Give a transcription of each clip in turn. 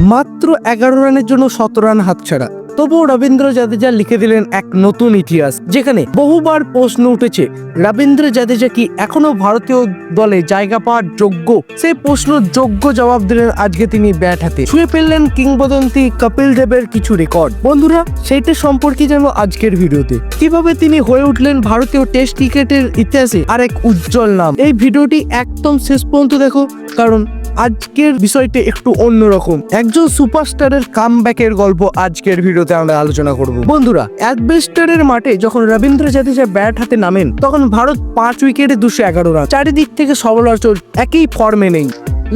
মাত্র 11 রানের জন্য 17 রান হাতছাড়া। তবুও রবীন্দ্র জাদেজা লিখে দিলেন এক নতুন ইতিহাস, যেখানে বহুবার প্রশ্ন উঠেছে রবীন্দ্র জাদেজা কি এখনো ভারতীয় দলে জায়গা পাওয়ার যোগ্য। সেই প্রশ্ন যোগ্য জবাব দিলেন আজকে তিনি ব্যাট হাতে। ছুঁয়ে ফেললেন কিংবদন্তি কপিল দেবের কিছু রেকর্ড। বন্ধুরা, সেইটা সম্পর্কে জানবো আজকের ভিডিওতে। কিভাবে তিনি হয়ে উঠলেন ভারতীয় টেস্ট ক্রিকেটের ইতিহাসে আরেক উজ্জ্বল নাম। এই ভিডিওটি একদম শেষ পর্যন্ত দেখো, কারণ আজকের বিষয়টি একটু অন্যরকম। একজন সুপারস্টারের কামব্যাকের গল্প আজকের ভিডিওতে আমরা আলোচনা করব। বন্ধুরা, অ্যাডবেস্টারের মাঠে যখন রবীন্দ্র জাদেজা ব্যাট হাতে নামেন তখন ভারত 5 উইকেটে 211 রান। চারিদিক থেকে সমালোচক একই ফর্মে নেই।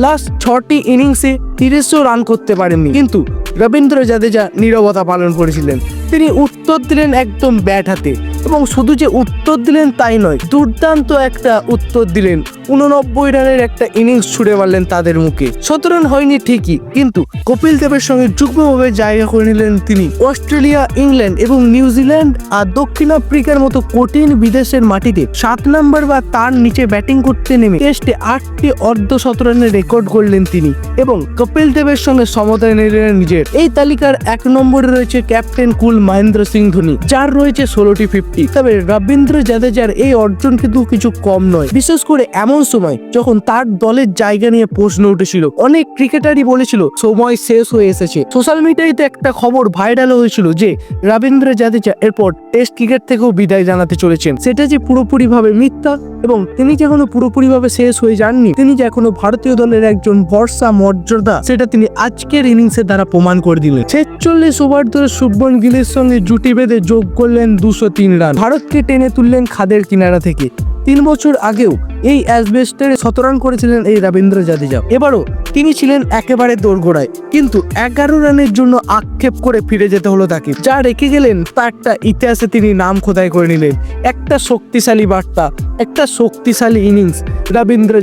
লাস্ট 6টি ইনিংসে 30 রান করতে পারেননি, কিন্তু রবীন্দ্র জাদেজা নীরবতা পালন করেছিলেন। তিনি উত্তর দিলেন একদম ব্যাট হাতে, এবং শুধু যে উত্তর দিলেন তাই নয়, দুর্দান্ত একটা উত্তর দিলেন। 89 রানের একটা ইনিংস ছুড়ে মারলেন তাদের মুখে। 17 রান হয়নি ঠিকই, কিন্তু কপিল দেবের সঙ্গে যুগ্মভাবে জায়গা করে নিলেন তিনি। অস্ট্রেলিয়া, ইংল্যান্ড এবং নিউজিল্যান্ড আর দক্ষিণ আফ্রিকার মতো কঠিন বিদেশের মাটিতে 7 নম্বর বা তার নিচে ব্যাটিং করতে নেমে টেস্টে 8টি অর্ধ-শত রানের রেকর্ড করলেন তিনি, এবং কপিল দেবের সঙ্গে সমতা নিলেন নিজের। এই তালিকার 1 নম্বরে রয়েছে ক্যাপ্টেন কুল মহেন্দ্র সিং ধোনি, যার রয়েছে 16টি 50। তবে রবীন্দ্র জাদেজার এই অর্জন কিন্তু কিছু কম নয়, বিশেষ করে এমন সময় যখন তার দলের জায়গা নিয়ে প্রশ্ন উঠেছিল। অনেক ক্রিকেটারই বলেছিল সময় শেষ হয়ে এসেছে। সোশ্যাল মিডিয়াতে একটা খবর ভাইরাল হয়েছিল যে রবীন্দ্র জাদেজা এরপর টেস্ট ক্রিকেট থেকেও বিদায় জানাতে চলেছেন। সেটা যে পুরোপুরিভাবে মিথ্যা, এবং তিনি যে এখনো পুরোপুরিভাবে শেষ হয়ে যাননি, তিনি যে এখনো ভারতীয় দলের একজন ভরসা মর্যাদা, সেটা তিনি আজকের ইনিংসের দ্বারা প্রমাণ করে দিলেন। 46 ওভার ধরে শুভমন গিলের সঙ্গে জুটি বেঁধে যোগ করলেন 203 রান, ভারতকে টেনে তুললেন খাদের কিনারা থেকে। 3 বছর আগেও এই অ্যাডবেস্টারে 17 রান করেছিলেন এই রবীন্দ্র জাদেজা। এবারও তিনি ছিলেন একেবারে দোরগোড়ায়, কিন্তু 11 রানের জন্য আক্ষেপ করে ফিরে যেতে হলো তাকে। যা রেখে গেলেন তা একটা ইতিহাসে তিনি নাম খোদাই করে নিলেন। একটা শক্তিশালী বার্তা, একটা শক্তিশালী ইনিংস। রবীন্দ্র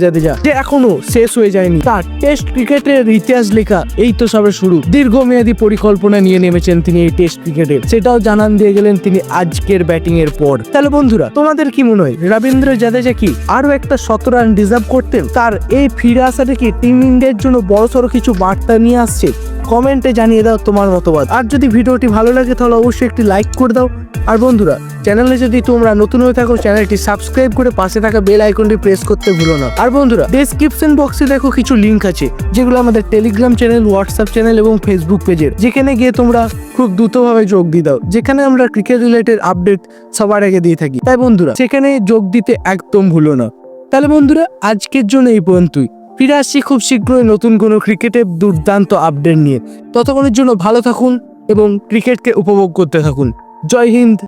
জাদেজা যে এখনো শেষ হয়ে যায়নি। তার টেস্ট ক্রিকেটের ইতিহাস লেখা এই তো সবে শুরু। দীর্ঘমেয়াদী পরিকল্পনা নিয়ে নেমেছেন তিনি এই টেস্ট ক্রিকেটে, সেটাও জানান দিয়ে গেলেন তিনি আজকের ব্যাটিং এর পর। তাহলে বন্ধুরা, তোমাদের কি মনে হয় রবীন্দ্র জাদেজা কি আরো একটা 17 রান ডিজার্ভ করতেন? তার এই ফিরে আসাটা কি টিম ইন্ডিয়ার জন্য বড়সড় কিছু বার্তা নিয়ে আসছে? কমেন্টে জানিয়ে দাও তোমার মতবাদ। আর যদি ভিডিওটি ভালো লাগে তাহলে অবশ্যই একটি লাইক করে দাও। আর বন্ধুরা, চ্যানেলে যদি তোমরা নতুন হয়ে থাকো, চ্যানেলটি সাবস্ক্রাইব করে পাশে থাকা বেল আইকনটি প্রেস করতে ভুলো না। আর বন্ধুরা, ডেসক্রিপশন বক্সে দেখো কিছু লিঙ্ক আছে, যেগুলো আমাদের টেলিগ্রাম চ্যানেল, হোয়াটসঅ্যাপ চ্যানেল এবং ফেসবুক পেজের, যেখানে গিয়ে তোমরা খুব দ্রুতভাবে যোগ দিয়ে দাও, যেখানে আমরা ক্রিকেট রিলেটেড আপডেট সবার আগে দিয়ে থাকি। তাই বন্ধুরা, সেখানে যোগ দিতে একদম ভুলো না। তাহলে বন্ধুরা, আজকের জন্য এই পর্যন্তই। ফিরে আসছি খুব শীঘ্রই নতুন কোনো ক্রিকেটের দুর্দান্ত আপডেট নিয়ে। ততক্ষণের জন্য ভালো থাকুন এবং ক্রিকেটকে উপভোগ করতে থাকুন। জয় হিন্দ।